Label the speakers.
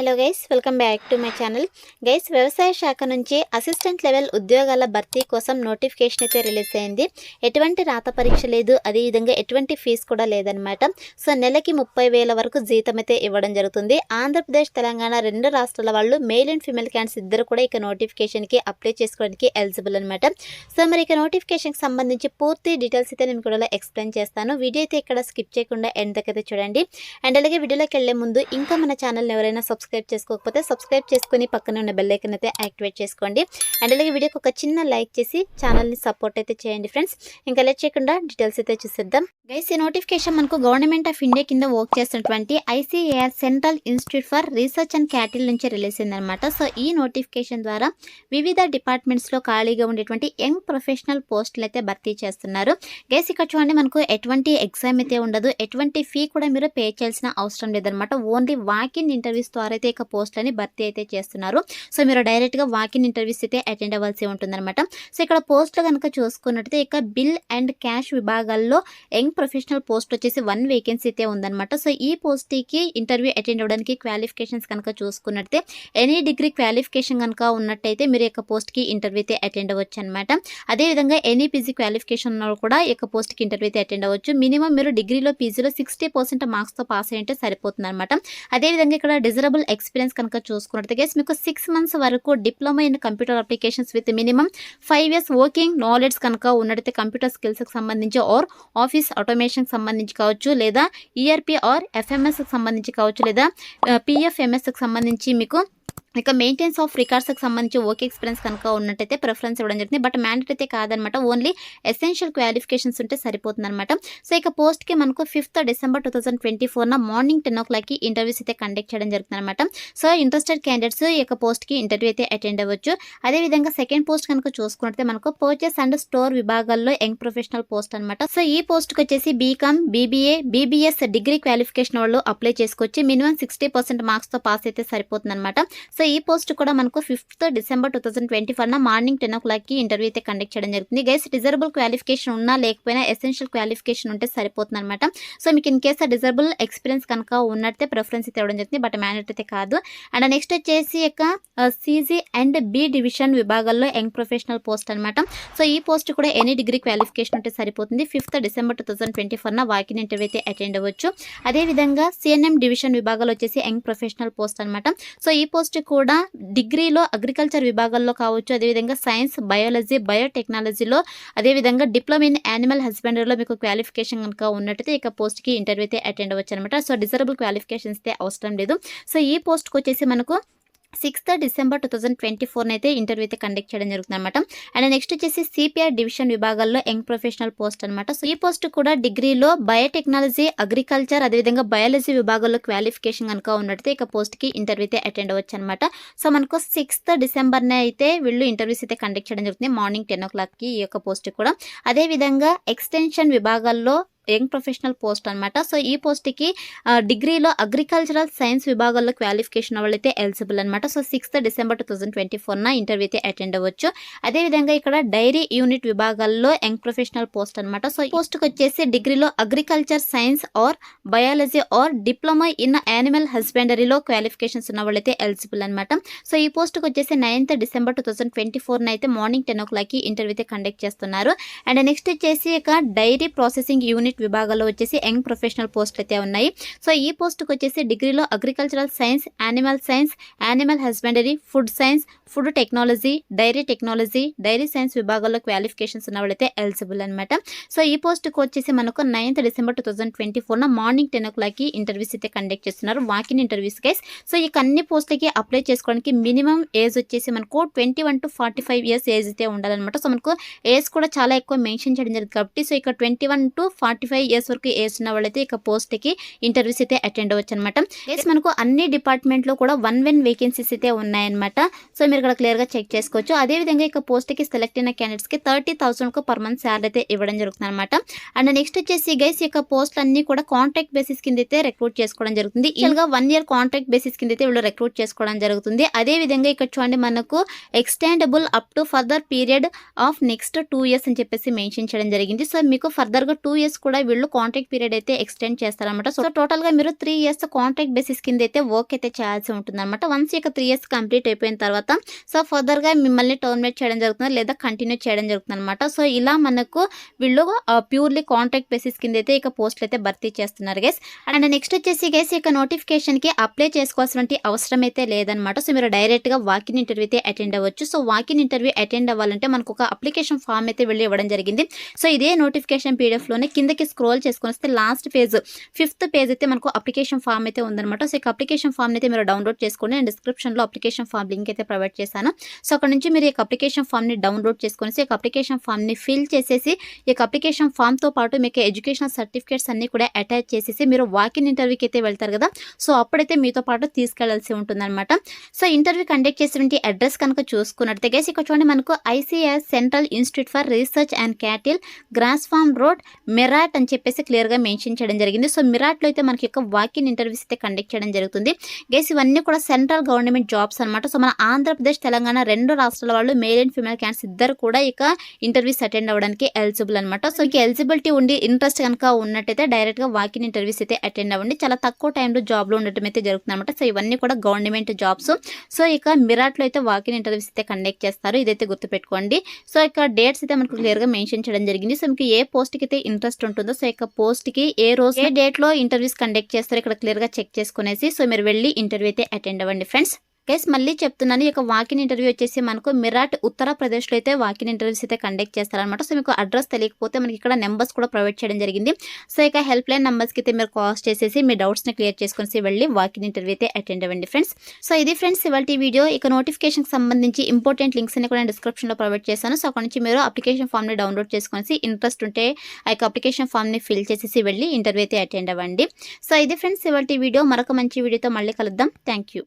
Speaker 1: Hello guys, welcome back to my channel. Guys, వ్యవసాయ శాఖ నుంచి అసిస్టెంట్ లెవెల్ ఉద్యోగాల భర్తీ కోసం నోటిఫికేషన్ అయితే రిలీజ్ అయింది. ఎటువంటి రాత పరీక్ష లేదు, అదేవిధంగా ఎటువంటి ఫీజు కూడా లేదనమాట. సో నెలకి 30,000 వరకు జీతం అయితే ఇవ్వడం జరుగుతుంది. ఆంధ్రప్రదేశ్, తెలంగాణ రెండు రాష్ట్రాల వాళ్ళు మేల్ అండ్ ఫీమేల్ క్యాండిడేట్స్ ఇద్దరు కూడా ఇక నోటిఫికేషన్కి అప్లై చేసుకోవడానికి ఎలిజిబుల్ అనమాట. సో మరి ఇక నోటిఫికేషన్కి సంబంధించి పూర్తి డీటెయిల్స్ అయితే నేను కూడా ఎక్స్ప్లెయిన్ చేస్తాను. వీడియో అయితే ఇక్కడ స్కిప్ చేయకుండా ఎండ్ దాకా అయితే చూడండి. అండ్ అలాగే వీడియోలోకి వెళ్లే ముందు ఇంకా మన ఛానల్ని ఎవరైనా సబ్స్క్రైబ్ చేసుకోకపోతే సబ్స్క్రైబ్ చేసుకుని పక్కన ఉన్న బెల్ ఐకాన్ అయితే యాక్టివేట్ చేసుకోండి. అండ్ అలాగే వీడియోకి ఒక చిన్న లైక్ చేసి ఛానల్ని సపోర్ట్ అయితే చేయండి ఫ్రెండ్స్. ఇంకా లేట్ చేయకుండా డీటెయిల్స్ అయితే చూసేద్దాం. గైస్, ఈ నోటిఫికేషన్ మనకు గవర్నమెంట్ ఆఫ్ ఇండియా కింద వర్క్ చేస్తున్నటువంటి ICAR central Institute for Research and cattle నుంచి రిలీజ్ అయిందనమాట. సో ఈ నోటిఫికేషన్ ద్వారా వివిధ డిపార్ట్మెంట్స్లో ఖాళీగా ఉండేటువంటి యంగ్ ప్రొఫెషనల్ పోస్టులు అయితే భర్తీ చేస్తున్నారు. గైస్, ఇక్కడ చూడండి, మనకు ఎటువంటి ఎగ్జామ్ అయితే ఉండదు, ఎటువంటి ఫీ కూడా మీరు పే చేయాల్సిన అవసరం లేదనమాట. ఓన్లీ వాకిన్ ఇంటర్వ్యూస్ ద్వారా అయితే ఇక పోస్టులని భర్తీ అయితే చేస్తున్నారు. సో మీరు డైరెక్ట్గా వాకిన్ ఇంటర్వ్యూస్ అయితే అటెండ్ అవ్వాల్సి ఉంటుందన్నమాట. సో ఇక్కడ పోస్టులు కనుక చూసుకున్నట్టయితే ఇక బిల్ అండ్ క్యాష్ విభాగాల్లో యంగ్ ప్రొఫెషనల్ పోస్ట్ వచ్చేసి 1 వేకెన్సీ అయితే ఉందన్నమాట. సో ఈ పోస్ట్కి ఇంటర్వ్యూ అటెండ్ అవ్వడానికి క్వాలిఫికేషన్స్ కనుక చూసుకున్నట్టయితే ఎనీ డిగ్రీ క్వాలిఫికేషన్ కనుక ఉన్నట్టయితే మీరు యొక్క పోస్ట్కి ఇంటర్వ్యూ అయితే అటెండ్ అవ్వచ్చు అనమాట. అదేవిధంగా ఎనీ పీజీ క్వాలిఫికేషన్ కూడా ఈ యొక్క పోస్ట్కి ఇంటర్వ్యూ అయితే అటెండ్ అవ్వచ్చు. మినిమం మీరు డిగ్రీలో పీజీలో 60% మార్క్స్తో పాస్ అయ్యింటే సరిపోతుంది అనమాట. అదేవిధంగా ఇక్కడ డిజరబుల్ ఎక్స్పీరియన్స్ కనుక చూసుకున్నట్టయితే మీకు 6 months వరకు diploma in computer applications with minimum 5 years working knowledge కనుక ఉన్నట్టయితే కంప్యూటర్ స్కిల్స్కి సంబంధించి ఆర్ ఆఫీస్ ఆటోమేషన్కి సంబంధించి కావచ్చు, లేదా ERP ఆర్ FMSకి సంబంధించి కావచ్చు, లేదా PFMSకి సంబంధించి మీకు ఇక మెయింటెనెన్స్ ఆఫ్ రికార్డ్స్కి సంబంధించి వర్క్ ఎక్స్పీరియన్స్ కనుక ఉన్నట్టయితే ప్రిఫరెన్స్ ఇవ్వడం జరుగుతుంది. బట్ మ్యాండేట్ అయితే కాదనమాట, ఓన్లీ ఎసెన్షియల్ క్వాలిఫికేషన్స్ ఉంటే సరిపోతుంది అనమాట. సో ఇక పోస్ట్కి మనకు 5th December 2024 morning 10 o'clock interviews అయితే కండక్ట్ చేయడం జరుగుతుంది అనమాట. సో ఇంట్రెస్టెడ్ క్యాండిడేట్స్ ఈ యొక్క పోస్ట్కి ఇంటర్వ్యూ అయితే అటెండ్ అవ్వచ్చు. అదేవిధంగా సెకండ్ పోస్ట్ కనుక చూసుకుంటే మనకు పర్చేస్ అండ్ స్టోర్ విభాగాల్లో యంగ్ ప్రొఫెషనల్ పోస్ట్ అనమాట. సో ఈ పోస్ట్కి వచ్చేసి BCom, BBA, BBS degree qualification వాళ్ళు అప్లై చేసుకోవచ్చు. మినిమం 60% మార్క్స్తో పాస్ అయితే సరిపోతుంది అనమాట. సో ఈ పోస్ట్ కూడా మనకు 5th December 2024 morning 10 o'clock interview అయితే కండక్ట్ చేయడం జరుగుతుంది. గైస్, డిజరబుల్ క్వాలిఫికేషన్ ఉన్నా లేకపోయినా ఎసెన్షియల్ క్వాలిఫికేషన్ ఉంటే సరిపోతుంది అనమాట. సో మీకు ఇన్ కేసు డిజరబుల్ ఎక్స్పీరియన్స్ కనుక ఉన్నట్టే ప్రిఫరెన్స్ అయితే ఇవ్వడం జరుగుతుంది, బట్ మ్యాండేట్ అయితే కాదు. అండ్ నెక్స్ట్ వచ్చేసి CG అండ్ B డివిజన్ విభాగాల్లో యంగ్ ప్రొఫెషనల్ పోస్ట్ అనమాట. సో ఈ పోస్ట్ కూడా ఎనీ డిగ్రీ క్వాలిఫికేషన్ ఉంటే సరిపోతుంది. 5th December 2024 వాకిన్ ఇంటర్వ్యూ అయితే అటెండ్ అవ్వచ్చు. అదేవిధంగా CNM డివిజన్ విభాగాలు వచ్చేసి యంగ్ ప్రొఫెషనల్ పోస్ట్ అనమాట. సో ఈ పోస్ట్ కూడా డిగ్రీలో అగ్రికల్చర్ విభాగాల్లో కావచ్చు, అదేవిధంగా సైన్స్, బయాలజీ, బయోటెక్నాలజీలో, అదేవిధంగా డిప్లొమా ఇన్ యానిమల్ హస్బెండరీలో మీకు క్వాలిఫికేషన్ కనుక ఉన్నట్టయితే ఇక పోస్ట్కి ఇంటర్వ్యూ అయితే అటెండ్ అవ్వచ్చు అనమాట. సో డిజరబుల్ క్వాలిఫికేషన్స్ అయితే అవసరం లేదు. సో ఈ పోస్ట్కి వచ్చేసి మనకు 6th December 2024 అయితే ఇంటర్వ్యూ అయితే కండక్ట్ చేయడం జరుగుతుంది అనమాట. అండ్ నెక్స్ట్ వచ్చేసి CPR డివిజన్ విభాగాల్లో యంగ్ ప్రొఫెషనల్ పోస్ట్ అనమాట. సో ఈ పోస్ట్ కూడా డిగ్రీలో బయోటెక్నాలజీ, అగ్రికల్చర్, అదేవిధంగా బయాలజీ విభాగాల్లో క్వాలిఫికేషన్ కనుక ఉన్నట్టయితే ఇక పోస్ట్కి ఇంటర్వ్యూ అయితే అటెండ్ అవ్వచ్చు అనమాట. సో మనకు 6th December అయితే వీళ్ళు ఇంటర్వ్యూస్ అయితే కండక్ట్ చేయడం జరుగుతుంది మార్నింగ్ 10 o'clock ఈ యొక్క పోస్ట్ కూడా. అదేవిధంగా ఎక్స్టెన్షన్ విభాగాల్లో యంగ్ ప్రొఫెషనల్ పోస్ట్ అనమాట. సో ఈ పోస్ట్కి డిగ్రీలో అగ్రికల్చరల్ సైన్స్ విభాగాల్లో క్వాలిఫికేషన్ వాళ్ళైతే ఎలిజిబుల్ అనమాట. సో 6th December 2024 ఇంటర్వ్యూ అయితే అటెండ్ అవ్వచ్చు. అదేవిధంగా ఇక్కడ డైరీ యూనిట్ విభాగాల్లో యంగ్ ప్రొఫెషనల్ పోస్ట్ అనమాట. సో ఈ పోస్ట్కి వచ్చేసి డిగ్రీలో agriculture science or biology or diploma in animal హస్బెండరీలో క్వాలిఫికేషన్స్ ఉన్న వాళ్ళైతే ఎలిజిబుల్ అనమాట. సో ఈ పోస్ట్కి వచ్చేసి 9th December 2024 అయితే మార్నింగ్ 10 o'clock ఇంటర్వ్యూ అయితే కండక్ట్ చేస్తున్నారు. అండ్ నెక్స్ట్ వచ్చేసి ఇక డైరీ ప్రాసెసింగ్ యూనిట్ విభాగాల్లో వచ్చేసి యంగ్ ప్రొఫెషనల్ పోస్టులు అయితే ఉన్నాయి. సో ఈ పోస్ట్కి వచ్చేసి డిగ్రీలో agricultural science, animal husbandry, food science, food technology, dairy science విభాగాల్లో క్వాలిఫికేషన్స్ ఉన్న వాళ్ళైతే ఎలిజిబుల్ అనమాట. సో ఈ పోస్ట్కి వచ్చేసి మనకు 9th December 2024 morning 10 o'clock interviews అయితే కండక్ట్ చేస్తున్నారు, వాకిన్ ఇంటర్వ్యూస్ గైస్. సో ఈ అన్ని పోస్టులకి అప్లై చేసుకోవడానికి మినిమం ఏజ్ వచ్చేసి మనకు 21 to 45 years ఏజ్ అయితే ఉండాలన్నమాట. సో మనకు ఏజ్ కూడా చాలా ఎక్కువ మెన్షన్ చేయడం జరిగింది కాబట్టి సో ఇక 21 to 45 years వరకు ఏజ్ ఉన్న వాళ్ళైతే ఇక పోస్ట్కి ఇంటర్వ్యూస్ అయితే అటెండ్ అవ్వచ్చు అనమాట. మనకు అన్ని డిపార్ట్మెంట్లో కూడా 1 వేకెన్సీస్ అయితే ఉన్నాయన్నమాట. సో మీరు మీరు ఇక్కడ క్లియర్గా చెక్ చేసుకోవచ్చు. అదేవిధంగా ఇక పోస్ట్కి సెలెక్ట్ అయిన క్యాండిడేట్స్కి 30,000 పర్ మంత్ శాలరీ అయితే ఇవ్వడం జరుగుతుంది అనమాట. అండ్ నెక్స్ట్ వచ్చేసి గైస్ ఈ యొక్క పోస్టులు అన్ని కూడా కాంట్రాక్ట్ బేసిస్ కింద అయితే రిక్రూట్ చేసుకోవడం జరుగుతుంది. ఇలాగా 1 year కాంట్రాక్ట్ బేసిస్ కింద అయితే వీళ్ళు రిక్రూట్ చేసుకోవడం జరుగుతుంది. అదే విధంగా ఇక్కడ చూడండి మనకు extendable up to further period of next 2 years అని చెప్పేసి మెన్షన్ చేయడం జరిగింది. సో మీకు ఫర్దర్ గా 2 years కూడా వీళ్ళు కాంట్రాక్ట్ పీరియడ్ అయితే ఎక్స్టెండ్ చేస్తారన్నమాట. సో టోటల్ గా మీరు 3 years కాంట్రాక్ట్ బేసిస్ కింద అయితే వర్క్ అయితే చేయాల్సి ఉంటుంది అనమాట. వన్స్ ఇక 3 years కంప్లీట్ అయిపోయిన తర్వాత సో ఫర్దర్ గా మిమ్మల్ని టర్మినేట్ చేయడం జరుగుతుంది లేదా కంటిన్యూ చేయడం జరుగుతుంది అనమాట. సో ఇలా మనకు వీళ్ళు ప్యూర్లీ కాంట్రాక్ట్ బేసిస్ కింద అయితే ఇక పోస్టులు అయితే భర్తీ చేస్తున్నారు గైస్. అండ్ నెక్స్ట్ వచ్చేసి గైస్ ఇక నోటిఫికేషన్ కి అప్లై చేసుకోవాల్సిన అవసరం అయితే లేదనమాట. సో మీరు డైరెక్ట్ గా వాకిన్ ఇంటర్వ్యూ అయితే అటెండ్ అవ్వచ్చు. సో వాకిన్ ఇంటర్వ్యూ అటెండ్ అవ్వాలంటే మనకు ఒక అప్లికేషన్ ఫామ్ అయితే వెళ్ళి ఇవ్వడం జరిగింది. సో ఇదే నోటిఫికేషన్ పీడిఎఫ్ లోనే కిందకి స్క్రోల్ చేసుకొని వస్తే లాస్ట్ పేజ్ 5th పేజ్ అయితే మనకు అప్లికేషన్ ఫామ్ అయితే ఉందన్నమాట. సో ఇక అప్లికేషన్ ఫామ్ అయితే మీరు డౌన్లోడ్ చేసుకోండి. నేను డిస్క్రిప్షన్ లో అప్లికేషన్ ఫామ్ లింక్ అయితే ప్రొవైడ్ చేశాను. సో అక్కడ నుంచి మీరు ఈ అప్లికేషన్ ఫామ్ ని డౌన్లోడ్ చేసుకొని ఈ అప్లికేషన్ ఫామ్ ని ఫిల్ చేసేసి ఈ అప్లికేషన్ ఫామ్ తో పాటు మీకు ఎడ్యుకేషనల్ సర్టిఫికేట్స్ అన్ని కూడా అటాచ్ చేసేసి మీరు వాకిన్ ఇంటర్వ్యూకి అయితే వెళ్తారు కదా. సో అప్పుడైతే మీతో పాటు తీసుకెళ్లాల్సి ఉంటుందన్నమాట. సో ఇంటర్వ్యూ కండక్ట్ చేసినటువంటి అడ్రస్ కనుక చూసుకున్నట్లయితే గైస్ ఇక్కడ చూడండి మనకు ICS Central Institute for Research and Cattle Grass Farm Road Meerut అని చెప్పేసి క్లియర్ గా మెన్షన్ చేయడం జరిగింది. సో మిరాట్ లో అయితే మనకి యొక్క వాకిన్ ఇంటర్వ్యూస్ అయితే కండక్ట్ చేయడం జరుగుతుంది గైస్. ఇవన్నీ కూడా సెంట్రల్ గవర్నమెంట్ జాబ్స్ అనమాట. సో మన ఆంధ్రప్రదేశ్ తెలంగాణ 2 రాష్ట్రాల వాళ్ళు మేల్ అండ్ ఫీమేల్ క్యాండిడేట్స్ ఇద్దరు కూడా ఇక ఇంటర్వ్యూస్ అటెండ్ అవ్వడానికి ఎలిజిబుల్ అనమాట. సో ఇక ఎలిజిబిలిటీ ఉండి ఇంట్రెస్ట్ కనుక ఉన్నట్టయితే డైరెక్ట్ గా వాకిన్ ఇంటర్వ్యూస్ అయితే అటెండ్ అవ్వండి. చాలా తక్కువ టైంలో జాబ్ లో ఉండటం అయితే జరుగుతుంది అనమాట. సో ఇవన్నీ కూడా గవర్నమెంట్ జాబ్స్. సో ఇక మిరాట్ లో అయితే వాకిన్ ఇంటర్వ్యూస్ అయితే కండక్ట్ చేస్తారు. ఇదైతే గుర్తుపెట్టుకోండి. సో ఇక డేట్స్ అయితే మనకు క్లియర్ గా మెన్షన్ చేయడం జరిగింది. సో మీకు ఏ పోస్ట్ కి అయితే ఇంట్రెస్ట్ ఉంటుందో సో ఇక పోస్ట్ కి ఏ రోజు ఏ డేట్ లో ఇంటర్వ్యూస్ కండక్ట్ చేస్తారో ఇక్కడ క్లియర్ గా చెక్ చేసుకునేసి సో మీరు వెళ్ళి ఇంటర్వ్యూ అయితే అటెండ్ అవ్వండి ఫ్రెండ్స్. గైస్ మళ్ళీ చెప్తున్నాను ఈ యొక్క వాకిన్ ఇంటర్వ్యూ వచ్చేసి మనకు మిరాట్ ఉత్తరప్రదేశ్లో అయితే వాకిన్ ఇంటర్వ్యూస్ అయితే కండక్ట్ చేస్తారనమాట. సో మీకు అడ్రస్ తెలియకపోతే మనకి ఇక్కడ నెంబర్స్ కూడా ప్రొవైడ్ చేయడం జరిగింది. సో ఇక హెల్ప్ లైన్ నెంబర్స్కి అయితే మీరు కాల్ చేసేసి మీ డౌట్స్ని క్లియర్ చేసుకుని వెళ్ళి వాకిన్ ఇంటర్వ్యూ అయితే అటెండ్ అవ్వండి ఫ్రెండ్స్. సో ఇది ఫ్రెండ్స్ ఇవాళ వీడియో. ఇక నోటిఫికేషన్కి సంబంధించి ఇంపార్టెంట్ లింక్స్ అన్ని కూడా నేను డిస్క్రిప్షన్లో ప్రొవైడ్ చేశాను. సో అక్కడ నుంచి మీరు అప్లికేషన్ ఫామ్ని డౌన్లోడ్ చేసుకొని ఇంట్రెస్ట్ ఉంటే ఆ యొక్క అప్లికేషన్ ఫామ్ని ఫిల్ చేసేసి వెళ్ళి ఇంటర్వ్యూ అయితే అటెండ్ అవ్వండి. సో ఇది ఫ్రెండ్స్ ఇవాళ వీడియో. మరొక మంచి వీడియోతో మళ్ళీ కలుద్దాం. Thank you.